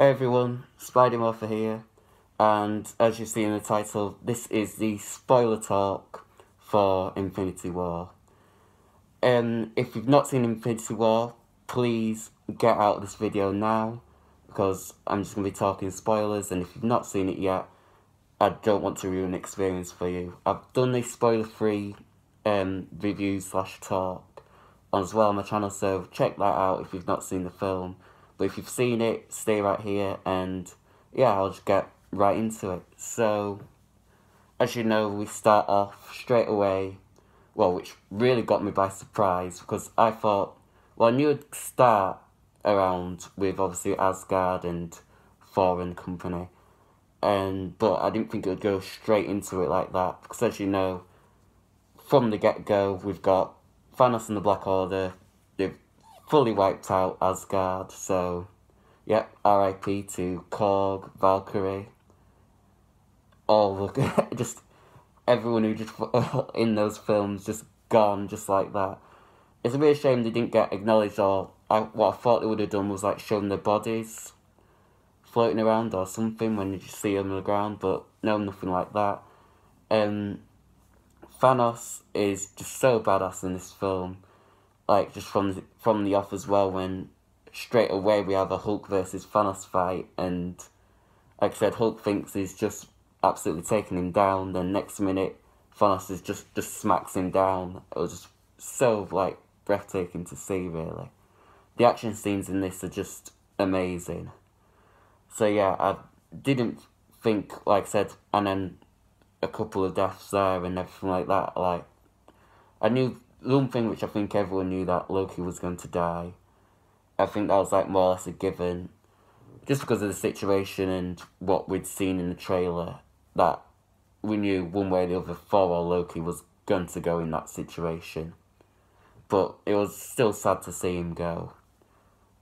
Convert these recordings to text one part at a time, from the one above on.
Hey everyone, Spider-Morpher here, and as you see in the title, this is the spoiler talk for Infinity War. If you've not seen Infinity War, please get out of this video now, because I'm just going to be talking spoilers, and if you've not seen it yet, I don't want to ruin the experience for you. I've done a spoiler-free review/talk as well on my channel, so check that out if you've not seen the film. But if you've seen it, stay right here, and yeah, I'll just get right into it. So, as you know, we start off straight away, well, which really got me by surprise, because I thought, well, I knew it'd start around with, obviously, Asgard and Thor and company, but I didn't think it would go straight into it like that, because as you know, from the get-go, we've got Thanos and the Black Order. They've fully wiped out Asgard, so yep, R.I.P. to Korg, Valkyrie, all the just everyone who just in those films just gone just like that. It's a real shame they didn't get acknowledged, or what I thought they would have done was like shown their bodies floating around or something when you just see them on the ground, but no, nothing like that. Thanos is just so badass in this film. Like, just from the off as well, when straight away we have a Hulk versus Thanos fight, and like I said, Hulk thinks he's just absolutely taking him down, then next minute Thanos is just smacks him down. It was just so, like, breathtaking to see, really. The action scenes in this are just amazing. So yeah, I didn't think, like I said, and then a couple of deaths there and everything like that, like, I knew the one thing which I think everyone knew, that Loki was going to die. I think that was like more or less a given, just because of the situation and what we'd seen in the trailer, that we knew one way or the other Thor or Loki was going to go in that situation. But it was still sad to see him go.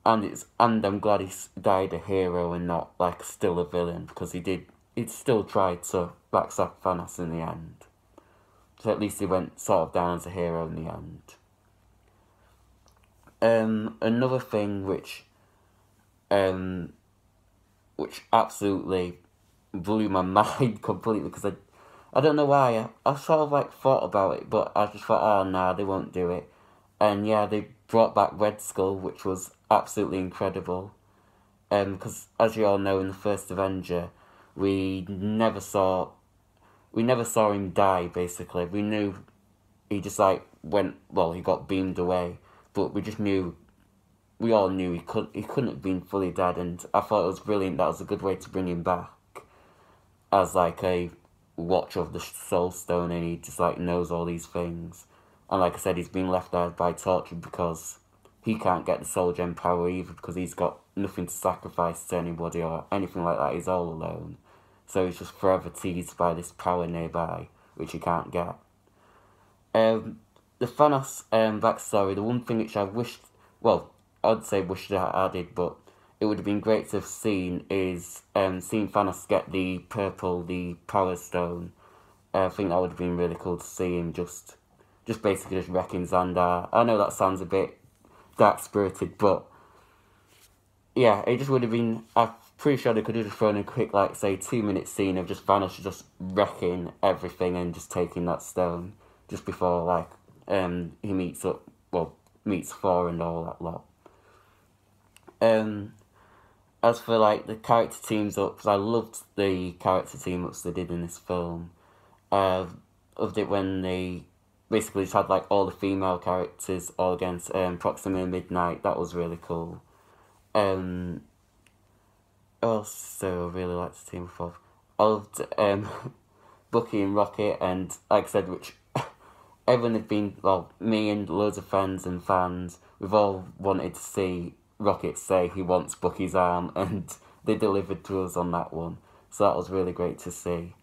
And I'm glad he died a hero and not like still a villain, because he'd still tried to backstab Thanos in the end. So at least he went sort of down as a hero in the end. Another thing which absolutely blew my mind completely, because I don't know why, I sort of like thought about it, but I just thought, oh nah, they won't do it. And yeah, they brought back Red Skull, which was absolutely incredible. Because as you all know, in the first Avenger, we never saw him die, basically. We knew he just, like, he got beamed away. But we all knew he couldn't have been fully dead. And I thought it was brilliant. That was a good way to bring him back as, like, a watcher of the Soul Stone. And he just, like, knows all these things. And like I said, he's been left out by torture because he can't get the Soul Gem power either, because he's got nothing to sacrifice to anybody or anything like that. He's all alone. So he's just forever teased by this power nearby, which he can't get. The Thanos backstory, the one thing which I wished, well, I'd say wished I added, but it would have been great to have seen, is seeing Thanos get the Power Stone. I think that would have been really cool to see him just basically just wrecking Xandar. I know that sounds a bit dark-spirited, but yeah, it just would have been, I'm pretty sure they could have just thrown a quick, like, say, 2-minute scene of just Thanos just wrecking everything and just taking that stone just before, like, he meets Thor and all that lot. As for, like, the character teams-ups, I loved the character team-ups they did in this film. Loved it when they basically just had, like, all the female characters all against Proxima and Midnight. That was really cool. Also really liked the team of. I loved Bucky and Rocket, and like I said, which everyone had been, well, me and loads of friends and fans, we've all wanted to see Rocket say he wants Bucky's arm, and they delivered to us on that one. So that was really great to see.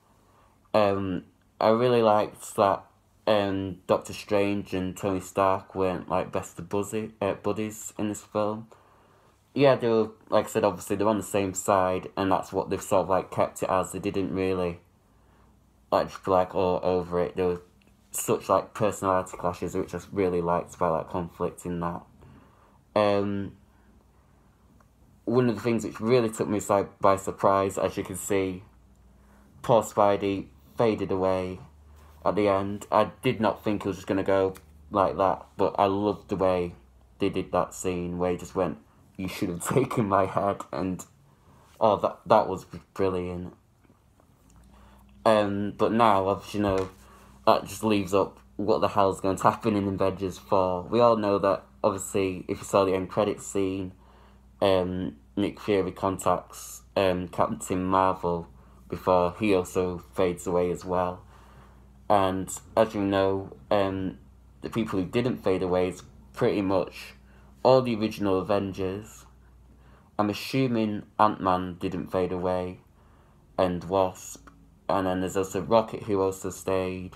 I really liked that Doctor Strange and Tony Stark weren't like best of buddies in this film. Yeah, they were, like I said, obviously they're on the same side, and that's what they've sort of like kept it as. They didn't really like just be like all over it. There were such like personality clashes, which I really liked about that conflict in that. one of the things which really took me by surprise, as you can see, poor Spidey faded away at the end. I did not think it was just going to go like that, but I loved the way they did that scene where he just went, "You should have taken my head," and that was brilliant. But now, obviously, that just leaves up what the hell's going to happen in Avengers 4. We all know that, obviously, if you saw the end credits scene, Nick Fury contacts Captain Marvel before he also fades away as well. And as you know, the people who didn't fade away is pretty much all the original Avengers. I'm assuming Ant-Man didn't fade away, and Wasp, and then there's also Rocket who also stayed,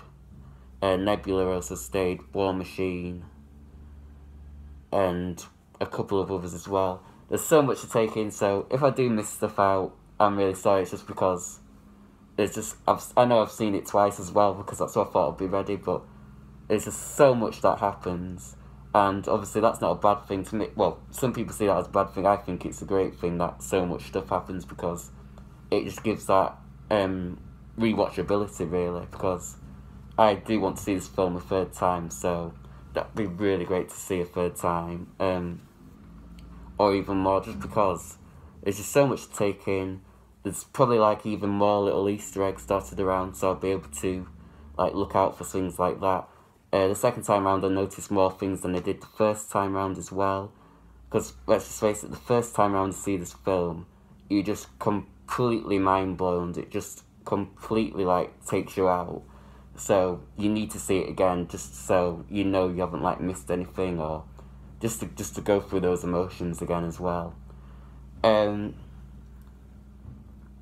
Nebula also stayed, War Machine, and a couple of others as well. There's so much to take in, so if I do miss stuff out, I'm really sorry. It's just because it's just I know I've seen it twice as well, because that's what I thought I'd be ready, but there's just so much that happens, and obviously that's not a bad thing to me. Well, some people see that as a bad thing. I think it's a great thing that so much stuff happens, because it just gives that rewatchability, really, because I do want to see this film a third time, so that'd be really great to see a third time, or even more, just because there's just so much to take in. There's probably even more little Easter eggs dotted around, so I'll be able to look out for things like that. The second time round I noticed more things than I did the first time round as well, because let's just face it, the first time round to see this film, you're just completely mind blown. It just completely takes you out. So you need to see it again, just so you know you haven't missed anything, or just to go through those emotions again as well.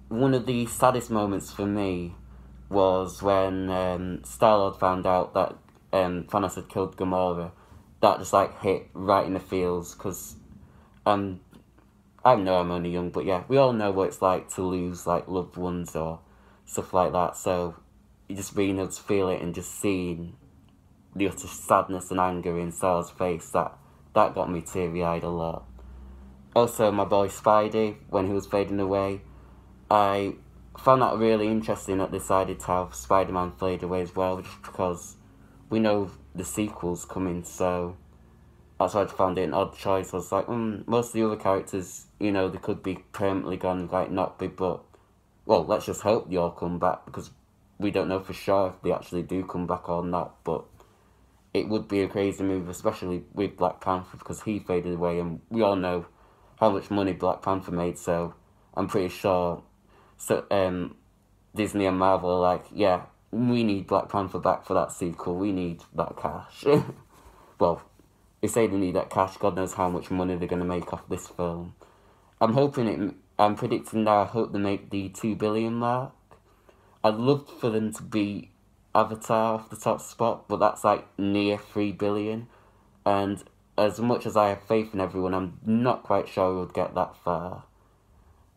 One of the saddest moments for me was when Star-Lord found out that Thanos had killed Gamora. That just hit right in the feels, because I know I'm only young, but yeah, we all know what it's like to lose loved ones or stuff like that, so you just being able to feel it and just seeing the utter sadness and anger in Star's face, that got me teary-eyed a lot. Also, my boy Spidey, when he was fading away, I found that really interesting that they decided to have Spider-Man fade away as well, just because we know the sequel's coming, so that's why I found it an odd choice. I was like, most of the other characters, they could be permanently gone, not be, but, well, let's just hope they all come back, because we don't know for sure if they actually do come back or not, but it would be a crazy move, especially with Black Panther, because he faded away, and we all know how much money Black Panther made, so I'm pretty sure Disney and Marvel are yeah, we need Black Panther back for that sequel, we need that cash. Well, they say they need that cash, God knows how much money they're going to make off this film. I'm predicting now, I hope they make the 2 billion mark. I'd love for them to beat Avatar off the top spot, but that's near 3 billion, and as much as I have faith in everyone, I'm not quite sure we would get that far.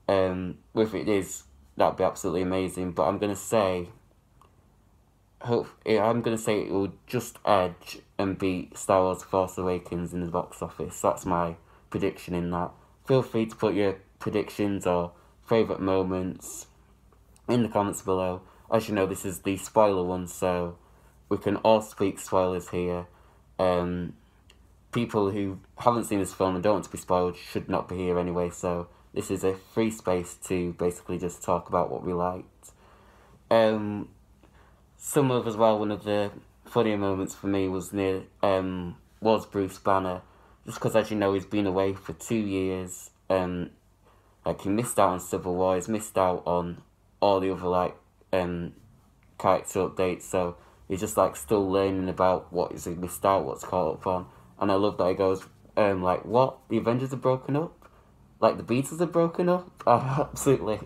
If it is, that'd be absolutely amazing, but I'm going to say it will just edge and beat Star Wars Force Awakens in the box office. That's my prediction in that. Feel free to put your predictions or favourite moments in the comments below. As you know, this is the spoiler one, so we can all speak spoilers here. People who haven't seen this film and don't want to be spoiled should not be here anyway, so this is a free space to basically just talk about what we liked. One of the funnier moments for me was was Bruce Banner, just because, as you know, he's been away for 2 years. He missed out on Civil War, he's missed out on all the other character updates, so he's just still learning about what he's missed out, what's caught up on. And I love that he goes, what? The Avengers have broken up? The Beatles have broken up? I absolutely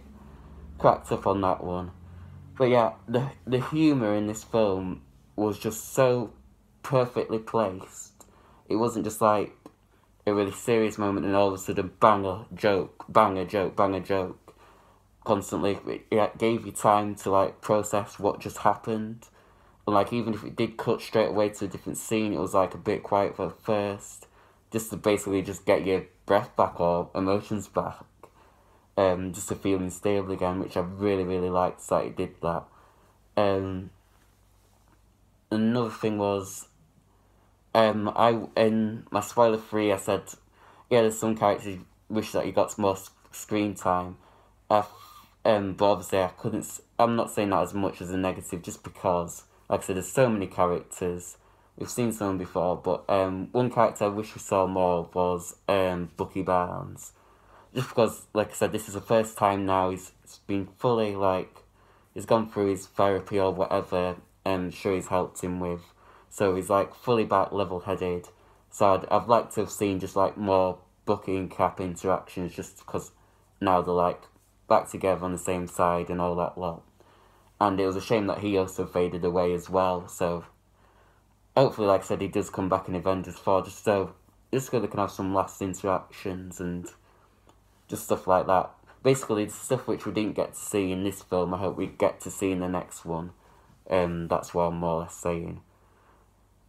cracked up on that one. But yeah, the humour in this film was just so perfectly placed. It wasn't just a really serious moment and all of a sudden bang a joke constantly. It gave you time to process what just happened. And even if it did cut straight away to a different scene, it was a bit quiet for first, just to basically just get your breath back or emotions back, just to feel stable again, which I really, really liked that it did that. Another thing was, I in my spoiler 3, I said, yeah, there's some characters you wish that you got more screen time. But obviously I couldn't. I'm not saying that as much as a negative, just because, like I said, there's so many characters. We've seen some before, but one character I wish we saw more of was Bucky Barnes. Just because, like I said, this is the first time now he's been fully, like, he's gone through his therapy or whatever, sure he's helped him with. So he's, like, fully back, level-headed. So I'd like to have seen just, like, more Bucky and Cap interactions, just because now they're, like, back together on the same side and all that lot. And it was a shame that he also faded away as well, so hopefully, like I said, he does come back in Avengers 4, just so they can have some last interactions and just stuff like that. Basically, the stuff which we didn't get to see in this film, I hope we get to see in the next one. That's what I'm more or less saying.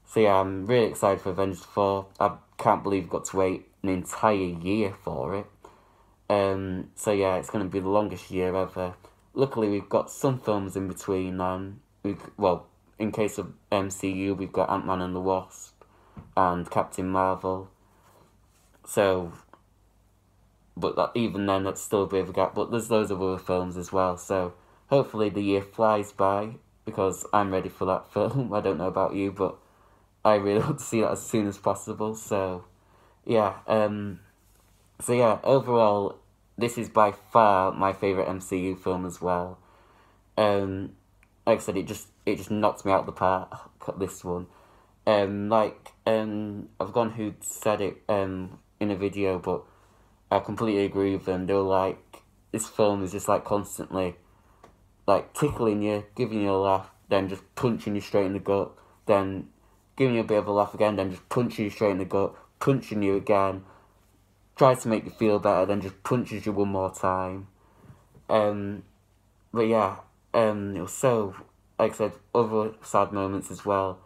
So yeah, I'm really excited for Avengers 4. I can't believe we've got to wait an entire year for it. So yeah, it's going to be the longest year ever. Luckily, we've got some films in between, and in case of MCU, we've got Ant-Man and the Wasp and Captain Marvel. So, but even then, that's still a bit of a gap. But there's loads of other films as well. So, hopefully the year flies by, because I'm ready for that film. I don't know about you, but I really want to see that as soon as possible. So, yeah. Overall, this is by far my favourite MCU film as well. Like I said, it just knocked me out of the park, this one. I've gone who said it in a video, but I completely agree with them. They were like, this film is just like constantly like tickling you, giving you a laugh, then just punching you straight in the gut, then giving you a bit of a laugh again, then just punching you straight in the gut, punching you again, tries to make you feel better, then just punches you one more time. But yeah, it was so, like I said, other sad moments as well.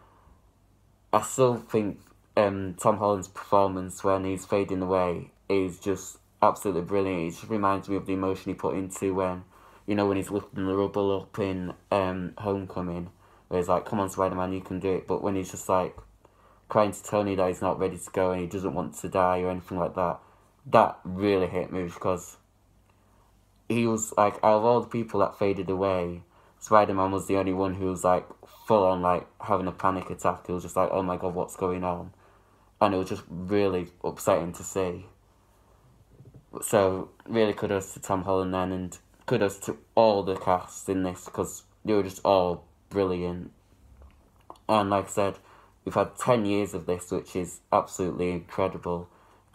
I still think Tom Holland's performance when he's fading away is just absolutely brilliant. It just reminds me of the emotion he put into when he's lifting the rubble up in Homecoming, where he's like, come on Spider-Man, you can do it. But when he's just like crying to Tony that he's not ready to go and he doesn't want to die or anything like that, that really hit me, because he was like, out of all the people that faded away, Spider-Man was the only one who was like full on like having a panic attack. It was just like, oh my god, what's going on? And it was just really upsetting to see. So really kudos to Tom Holland then, and kudos to all the cast in this, because they were just all brilliant. And like I said, we've had 10 years of this, which is absolutely incredible.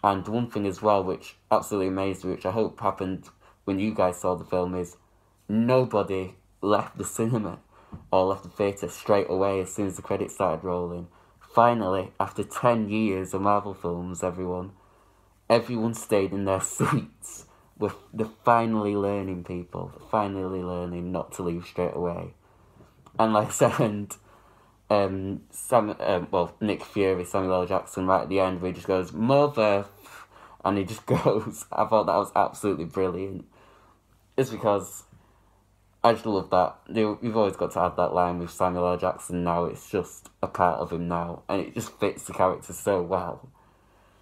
And one thing as well, which absolutely amazed me, which I hope happened when you guys saw the film, is nobody left the cinema or left the theatre straight away as soon as the credits started rolling. Finally, after 10 years of Marvel films, everyone stayed in their seats. They're finally learning, people. They're finally learning not to leave straight away. And like I said, Nick Fury, Samuel L. Jackson, right at the end, where he just goes, "Mother," and he just goes. I thought that was absolutely brilliant. It's because I just love that. You've always got to add that line with Samuel L. Jackson now. It's just a part of him now, and it just fits the character so well.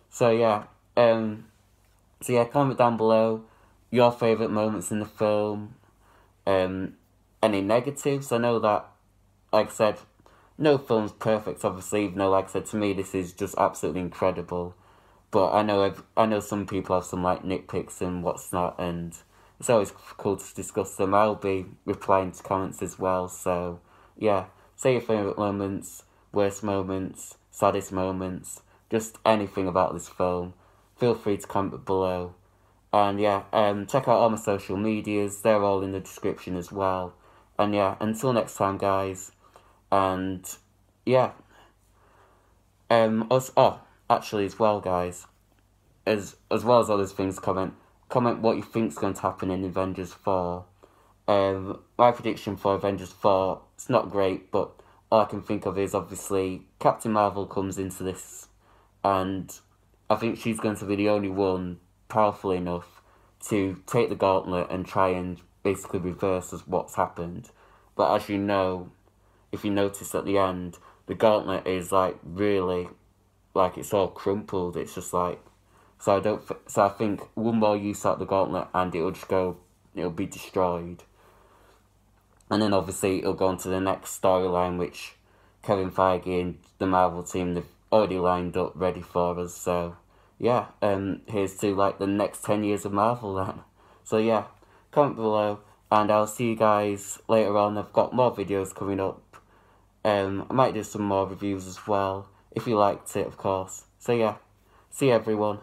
So yeah, comment down below your favourite moments in the film. Any negatives? I know that, like I said, no film's perfect, obviously, even though, like I said, to me, this is just absolutely incredible. But I know some people have some, like, nitpicks and what's not, and it's always cool to discuss them. I'll be replying to comments as well, so, yeah. Say your favourite moments, worst moments, saddest moments, just anything about this film. Feel free to comment below. And, yeah, check out all my social medias. They're all in the description as well. And, yeah, until next time, guys. And yeah, actually as well, guys, as well as all those things, comment what you think's going to happen in Avengers 4. My prediction for Avengers 4, it's not great, but all I can think of is obviously Captain Marvel comes into this, and I think she's going to be the only one powerful enough to take the gauntlet and try and basically reverse what's happened. But as you know, if you notice at the end, the gauntlet is like really, like it's all crumpled. It's just like, so I think one more use at the gauntlet and it'll be destroyed. And then obviously it'll go on to the next storyline, which Kevin Feige and the Marvel team, they've already lined up ready for us. So yeah, here's to like the next 10 years of Marvel then. So yeah, comment below and I'll see you guys later on. I've got more videos coming up. I might do some more reviews as well, if you liked it, of course. So yeah, see everyone.